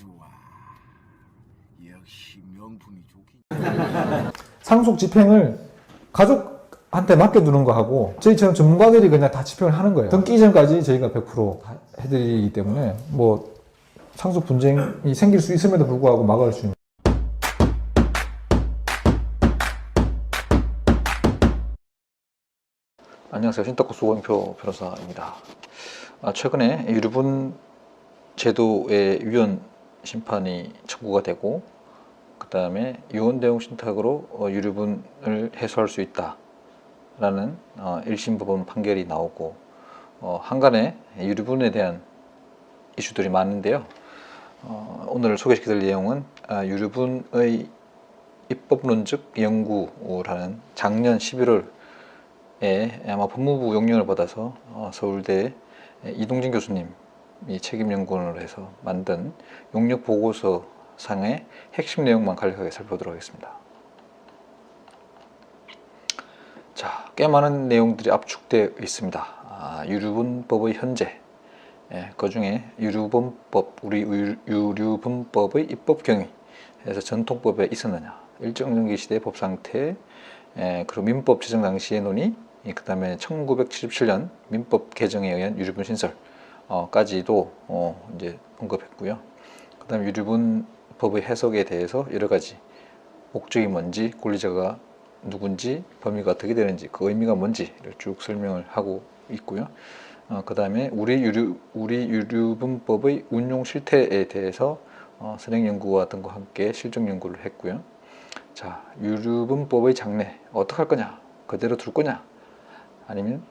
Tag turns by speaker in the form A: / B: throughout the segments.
A: 좋아. 역시 명품이 좋긴.
B: 상속 집행을 가족한테 맡겨두는 거하고 저희처럼 전문가들이 그냥 다 집행을 하는 거예요. 등기 이전까지 저희가 100% 해드리기 때문에 뭐 상속 분쟁이 생길 수 있음에도 불구하고 막을 수 있는.
C: 안녕하세요. 신탁구 수고인표 변호사입니다. 최근에 유류분 제도의 위헌 심판이 청구가 되고, 그 다음에 유언 대용 신탁으로 유류분을 해소할 수 있다라는 1심 법원 판결이 나오고, 한간에 유류분에 대한 이슈들이 많은데요. 오늘 소개시켜드릴 내용은 유류분의 입법론적 연구라는 작년 11월 아마 법무부 용역을 받아서 서울대 이동진 교수님이 책임 연구원으로 해서 만든 용역 보고서 상의 핵심 내용만 간략하게 살펴보도록 하겠습니다. 자, 꽤 많은 내용들이 압축되어 있습니다. 유류분법의 현재, 그 중에 유류분법, 우리 유류분법의 입법 경위에서 전통법에 있었느냐, 일정정기 시대 법 상태, 그리고 민법 제정 당시의 논의, 그 다음에 1977년 민법 개정에 의한 유류분 신설까지도 이제 언급했고요. 그 다음에 유류분법의 해석에 대해서 여러 가지 목적이 뭔지, 권리자가 누군지, 범위가 어떻게 되는지, 그 의미가 뭔지를 쭉 설명을 하고 있고요. 그 다음에 우리 유류분법의 운용 실태에 대해서 선행 연구와 등과 함께 실证연구를 했고요. 자, 유류분법의 장래 어떻게 할 거냐, 그대로 둘 거냐, 아니면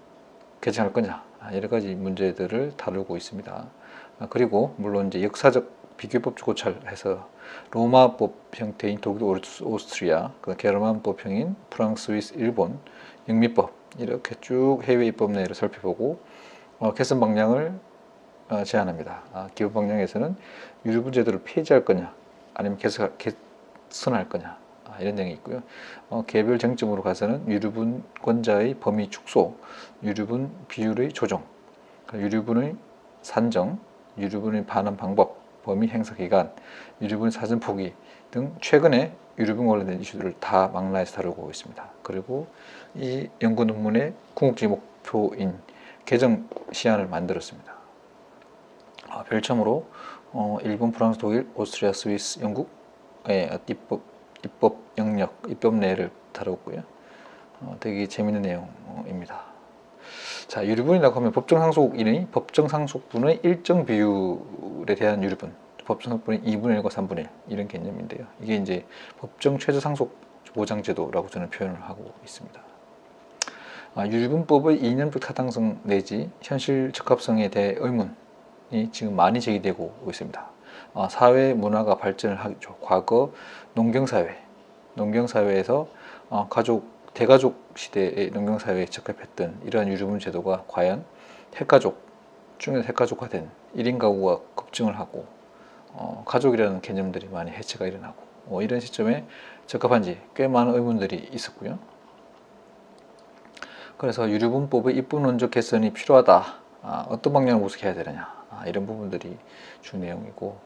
C: 개정할 거냐, 여러 가지 문제들을 다루고 있습니다. 그리고 물론 이제 역사적 비교법 고찰해서 로마법 형태인 독일, 오스트리아, 그 게르만법형인 프랑스, 스위스, 일본, 영미법 이렇게 쭉 해외 입법 내를 살펴보고 개선 방향을 제안합니다. 기본 방향에서는 유류분 제도를 폐지할 거냐, 아니면 개선할 거냐, 이런 내용이 있고요. 개별 쟁점으로 가서는 유류분 권자의 범위 축소, 유류분 비율의 조정, 유류분의 산정, 유류분의 반환 방법, 범위 행사 기간, 유류분 사전 포기 등 최근에 유류분 관련된 이슈들을 다 망라해서 다루고 있습니다. 그리고 이 연구 논문의 궁극지 목표인 개정 시안을 만들었습니다. 별첨으로 일본, 프랑스, 독일, 오스트리아, 스위스, 영국의 입법 영역, 입법 내를 다뤘고요. 되게 재밌는 내용입니다. 자, 유류분이라고 하면 법정 상속분의 일정 비율에 대한 유류분, 법정 상속분의 2분의 1과 3분의 1 이런 개념인데요. 이게 이제 법정 최저 상속 보장 제도라고 저는 표현을 하고 있습니다. 유류분법의 이념적 타당성 내지 현실 적합성에 대해 의문이 지금 많이 제기되고 있습니다. 사회 문화가 발전을 하죠. 과거 농경사회에서 대가족 시대의 농경사회에 적합했던 이러한 유류분 제도가 과연 핵가족 중에서 핵가족화된 1인 가구가 급증을 하고 가족이라는 개념들이 많이 해체가 일어나고 이런 시점에 적합한지 꽤 많은 의문들이 있었고요. 그래서 유류분법의 입법론적 개선이 필요하다. 어떤 방향을 모색해야 되느냐, 이런 부분들이 주 내용이고,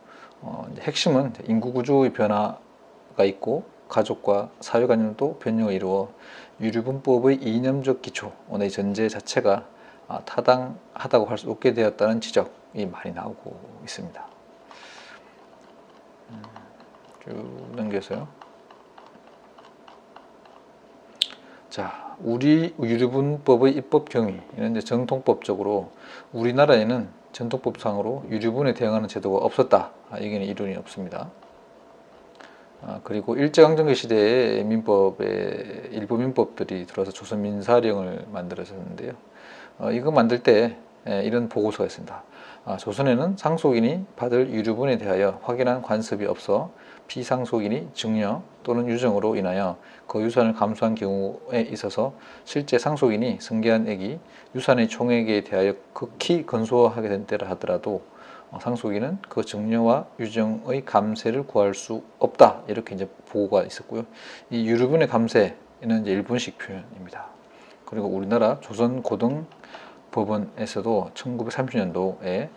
C: 핵심은 인구구조의 변화가 있고 가족과 사회관념도 변형을 이루어 유류분법의 이념적 기초의 전제 자체가 타당하다고 할 수 없게 되었다는 지적이 많이 나오고 있습니다. 쭉 넘겨서요. 자, 우리 유류분법의 입법 경위는 이제 정통법적으로 우리나라에는 전통법상으로 유류분에 대응하는 제도가 없었다. 여기는 이론이 없습니다. 그리고 일제강점기 시대에 일부 민법들이 들어서 조선민사령을 만들어졌는데요. 이거 만들 때 이런 보고서가 있습니다. 조선에는 상속인이 받을 유류분에 대하여 확인한 관습이 없어 피상속인이 증여 또는 유정으로 인하여 그 유산을 감수한 경우에 있어서 실제 상속인이 승계한 액이 유산의 총액에 대하여 극히 근소하게 된 때라 하더라도 상속인은 그 증여와 유정의 감세를 구할 수 없다. 이렇게 이제 보고가 있었고요. 이 유류분의 감세는 이제 일본식 표현입니다. 그리고 우리나라 조선 고등법원에서도 1930년도에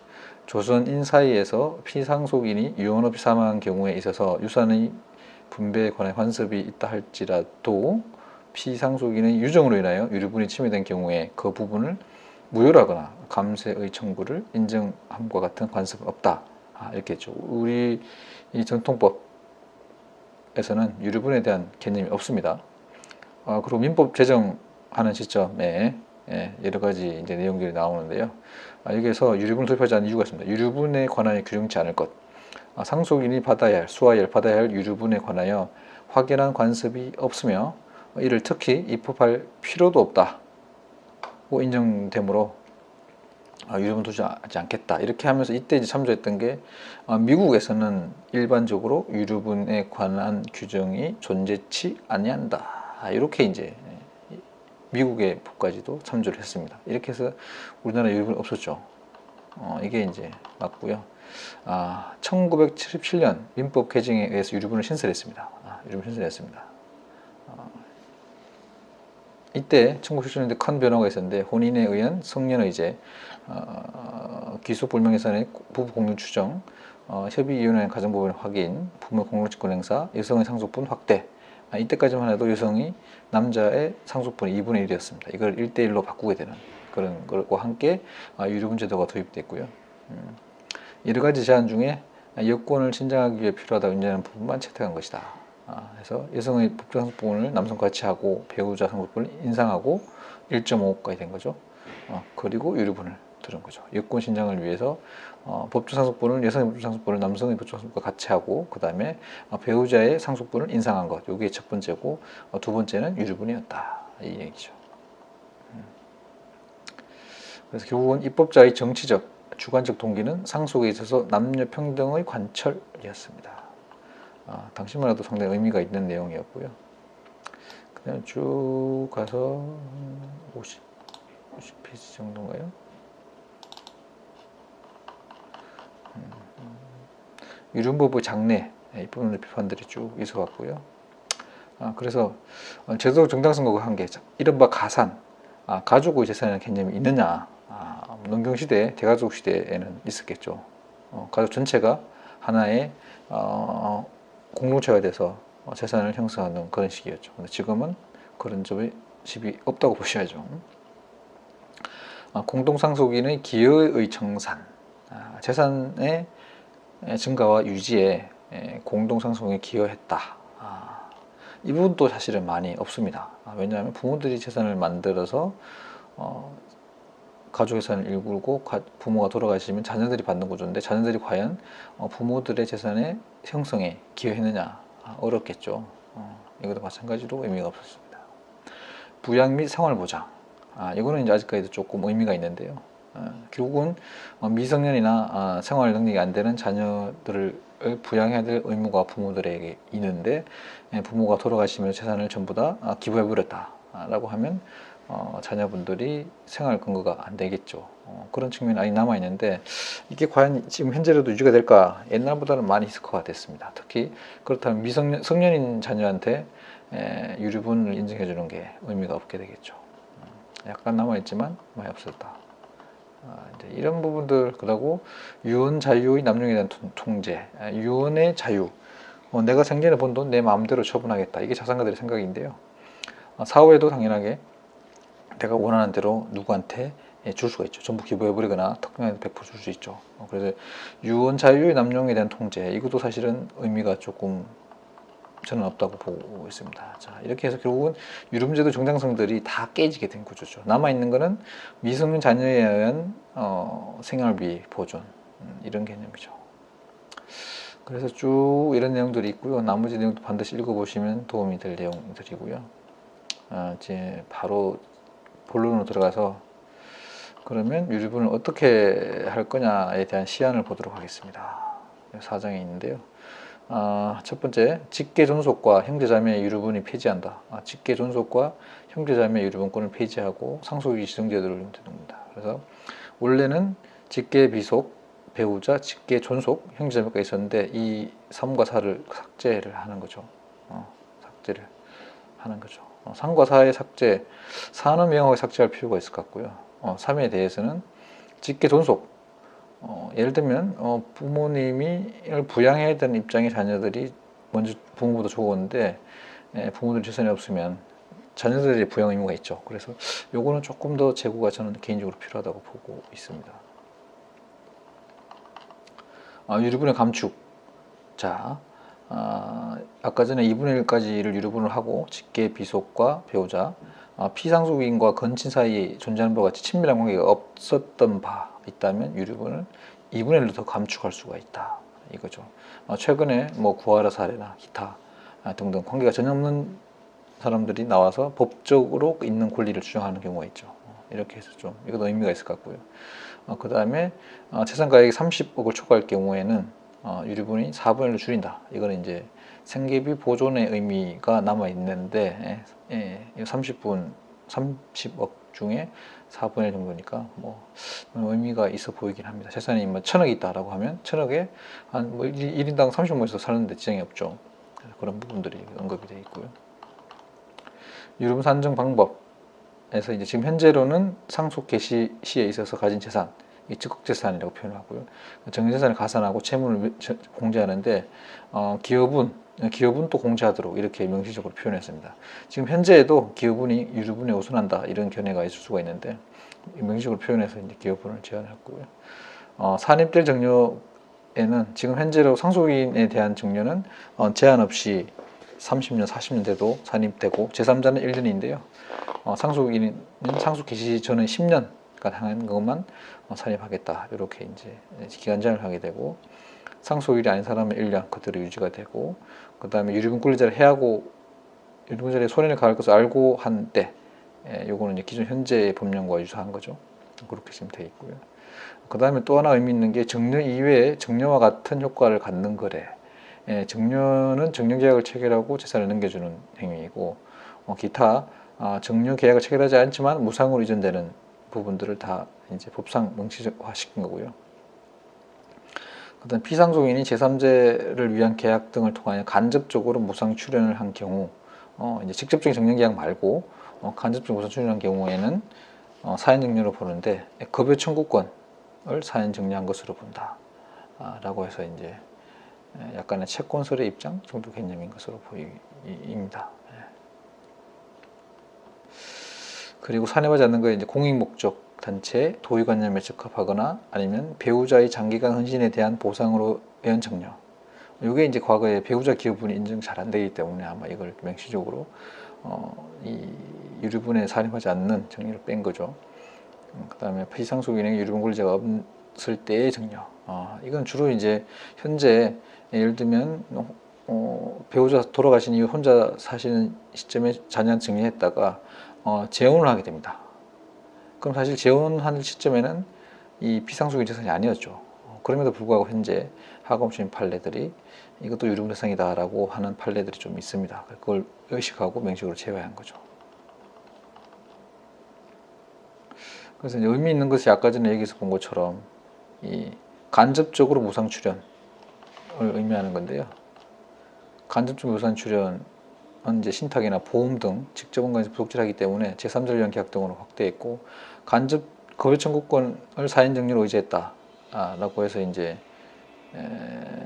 C: 조선인 사이에서 피상속인이 유언 없이 사망한 경우에 있어서 유산의 분배에 관한 환습이 있다 할지라도 피상속인의 유정으로 인하여 유류분이 침해된 경우에 그 부분을 무효라거나 감세의 청구를 인정함과 같은 관습은 없다. 이렇게 했죠. 우리 이 전통법에서는 유류분에 대한 개념이 없습니다. 그리고 민법 제정하는 시점에 여러 가지 이제 내용들이 나오는데요. 여기에서 유류분을 도입하지 않은 이유가 있습니다. 유류분에 관하여 규정치 않을 것. 상속인이 받아야 할, 수하여야 받아야 할 유류분에 관하여 확연한 관습이 없으며 이를 특히 입법할 필요도 없다고 인정되므로 유류분 두지 않겠다. 이렇게 하면서 이때 이제 참조했던 게 미국에서는 일반적으로 유류분에 관한 규정이 존재치 아니한다. 이렇게 이제 미국의 법까지도 참조를 했습니다. 이렇게 해서 우리나라 유류분 없었죠. 이게 이제 맞고요. 1977년 민법 개정에 의해서 유류분을 신설했습니다. 유류분 신설했습니다. 이때 1977년대 큰 변화가 있었는데 혼인에 의한 성년의제, 기소불명예산의 부부 공유 추정, 협의이혼의 가정법원 확인, 부모 공로직권 행사, 여성의 상속분 확대. 이때까지만 해도 여성이 남자의 상속분이 2분의 1이었습니다. 이걸 1대1로 바꾸게 되는 그런 것과 함께 유류분 제도가 도입됐고요. 여러 가지 제한 중에 여권을 신장하기 위해 필요하다고 인정하는 부분만 채택한 것이다. 그래서 여성의 법정 상속분을 남성과 같이 하고 배우자 상속분을 인상하고 1.5까지 된 거죠. 그리고 유류분을 들은 거죠. 여권 신장을 위해서 법정 상속분을 여성의 법정 상속분을 남성의 법정 상속분과 같이 하고 그 다음에 배우자의 상속분을 인상한 것. 이게 첫 번째고 두 번째는 유류분이었다. 이 얘기죠. 그래서 결국은 입법자의 정치적 주관적 동기는 상속에 있어서 남녀 평등의 관철이었습니다. 당시만 해도 상당히 의미가 있는 내용이었고요. 그다음 쭉 가서 50페이지 정도인가요? 유류법의 장래 이 부분의 비판들이 쭉 있어왔고요. 그래서 제도적 정당성과 한계, 이른바 가산, 가족의 재산이라는 개념이 있느냐? 농경시대, 대가족 시대에는 있었겠죠. 가족 전체가 하나의 공동체가 돼서 재산을 형성하는 그런 시기였죠. 근데 지금은 그런 점이 없다고 보셔야죠. 공동상속인의 기여의 청산, 재산의 증가와 유지에 공동상속인이 기여했다. 이 부분도 사실은 많이 없습니다. 왜냐하면 부모들이 재산을 만들어서 가족 재산을 일구고 부모가 돌아가시면 자녀들이 받는 구조인데 자녀들이 과연 부모들의 재산의 형성에 기여했느냐 어렵겠죠. 이것도 마찬가지로 의미가 없었습니다. 부양 및 생활보장, 이거는 이제 아직까지도 조금 의미가 있는데요. 결국은 미성년이나 생활 능력이 안 되는 자녀들을 부양해야 될 의무가 부모들에게 있는데 부모가 돌아가시면 재산을 전부 다 기부해 버렸다 라고 하면 자녀분들이 생활 근거가 안 되겠죠. 그런 측면이 아직 남아 있는데 이게 과연 지금 현재로도 유지가 될까? 옛날보다는 많이 희석화가 됐습니다. 특히 그렇다면 성년인 자녀한테 유류분을 인정해 주는 게 의미가 없게 되겠죠. 약간 남아 있지만 많이 없었다. 이제 이런 부분들, 그리고 유언 자유의 남용에 대한 통제, 유언의 자유. 내가 생전에 번 돈 내 마음대로 처분하겠다. 이게 자산가들의 생각인데요. 사후에도 당연하게 내가 원하는 대로 누구한테 줄 수가 있죠. 전부 기부해버리거나 특정한테 100% 줄 수 있죠. 그래서 유언 자유의 남용에 대한 통제, 이것도 사실은 의미가 조금 저는 없다고 보고 있습니다. 자, 이렇게 해서 결국은 유류제도 정당성들이 다 깨지게 된 구조죠. 남아있는 거는 미성년 자녀에 의한 생활비 보존, 이런 개념이죠. 그래서 쭉 이런 내용들이 있고요. 나머지 내용도 반드시 읽어보시면 도움이 될 내용들이고요. 이제 바로 본론으로 들어가서 그러면 유류분을 어떻게 할 거냐에 대한 시안을 보도록 하겠습니다. 사정이 있는데요. 첫 번째, 직계존속과 형제자매의 유류분이 폐지한다. 직계존속과 형제자매의 유류분권을 폐지하고 상속이 지정제도를 운영됩니다. 그래서 원래는 직계비속, 배우자, 직계존속, 형제자매가 있었는데 이 3과 4를 삭제를 하는 거죠. 삭제를 하는 거죠. 3과 4의 삭제, 4는 명확하게 삭제할 필요가 있을 것 같고요. 3에 대해서는 직계존속, 예를 들면 부모님이 부양해야 되는 입장의 자녀들이 먼저 부모보다 좋은데 부모들 재산이 없으면 자녀들의 부양 의무가 있죠. 그래서 요거는 조금 더 제고가 저는 개인적으로 필요하다고 보고 있습니다. 유류분의 감축. 자, 아까 전에 2분의 1까지를 유류분을 하고 직계, 비속과 배우자, 피상속인과 건친 사이에 존재하는 바와 같이 친밀한 관계가 없었던 바 있다면 유류분을 2분의 1로 더 감축할 수가 있다. 이거죠. 최근에 뭐 구하라 사례나 기타 등등 관계가 전혀 없는 사람들이 나와서 법적으로 있는 권리를 주장하는 경우가 있죠. 이렇게 해서 좀 이것도 의미가 있을 것 같고요. 그 다음에 재산가액이 30억을 초과할 경우에는 유류분이 4분의 1로 줄인다. 이거는 이제 생계비 보존의 의미가 남아 있는데 30억 중에 4분의 1 정도니까 뭐 의미가 있어 보이긴 합니다. 재산이 뭐 1,000억이 있다라고 하면 1,000억에 한 뭐 1인당 30억에서 사는데 지장이 없죠. 그런 부분들이 언급이 되어 있고요. 유류분 산정 방법에서 이제 지금 현재로는 상속 개시 시에 있어서 가진 재산, 이 즉각재산이라고 표현하고요. 정리재산을 가산하고 채무를 공제하는데 기여분 또 공제하도록 이렇게 명시적으로 표현했습니다. 지금 현재에도 기여분이 유류분에 우선한다 이런 견해가 있을 수가 있는데 명시적으로 표현해서 이제 기여분을 제한했고요. 산입될 정려에는 지금 현재로 상속인에 대한 정려는 제한 없이 30년, 40년 돼도 산입되고 제3자는 1년인데요. 상속인은 상속 개시 전에 10년간 향한 것만 산입하겠다. 이렇게 이제 기간 제한을 하게 되고 상속일이 아닌 사람은 1년 그대로 유지가 되고 그 다음에 유류분 권리자를 해하고 유류분 자리에 손해를 가할 것을 알고 한 때 요거는 이제 기존 현재의 법령과 유사한 거죠. 그렇게 지금 되어 있고요. 그 다음에 또 하나 의미 있는 게 정려 이외에 정려와 같은 효과를 갖는 거래. 정려는 정려계약을 체결하고 재산을 넘겨주는 행위이고 기타 정려계약을 체결하지 않지만 무상으로 이전되는 부분들을 다 이제 법상 명시화 시킨 거고요. 그다음 피상속인이 제3자를 위한 계약 등을 통하여 간접적으로 무상 출연을 한 경우 이제 직접적인 정려계약 말고 간접적으로 무상 출연한 경우에는 사연 정려로 보는데 급여 청구권을 사연 정려한 것으로 본다. 라고 해서 이제 약간의 채권설의 입장 정도 개념인 것으로 보입니다. 그리고 산입하지 않는 거에 이제 공익목적 단체 도의관념에 적합하거나 아니면 배우자의 장기간 헌신에 대한 보상으로 의한 정려. 이게 이제 과거에 배우자 기여분이 인정 잘 안 되기 때문에 아마 이걸 명시적으로 이 유류분에 산입하지 않는 정려를 뺀 거죠. 그다음에 피상속인에게 유류분 권리자가 없을 때의 정려. 이건 주로 이제 현재 예를 들면 배우자 돌아가신 이후 혼자 사시는 시점에 자녀한테 정리했다가 재혼을 하게 됩니다. 그럼 사실 재혼하는 시점에는 이 피상속인 재산이 아니었죠. 그럼에도 불구하고 현재 하검심 판례들이 이것도 유류분 대상이다라고 하는 판례들이 좀 있습니다. 그걸 의식하고 명식으로 제외한 거죠. 그래서 이제 의미 있는 것이 아까 전에 얘기해서 본 것처럼 이 간접적으로 무상 출연을 의미하는 건데요. 간접적 무상 출연은 이제 신탁이나 보험 등 직접 원가에서 부속질하기 때문에 제3자를 위한 계약 등으로 확대했고 간접 거래 청구권을 사인 정리로 의지했다라고 해서 이제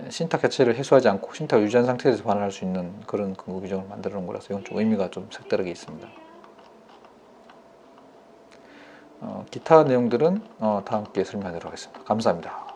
C: 신탁 자체를 해소하지 않고 신탁을 유지한 상태에서 반환할 수 있는 그런 근거 규정을 만들어 놓은 거라서 이건 좀 의미가 좀 색다르게 있습니다. 기타 내용들은 다음 기회에 설명하도록 하겠습니다. 감사합니다.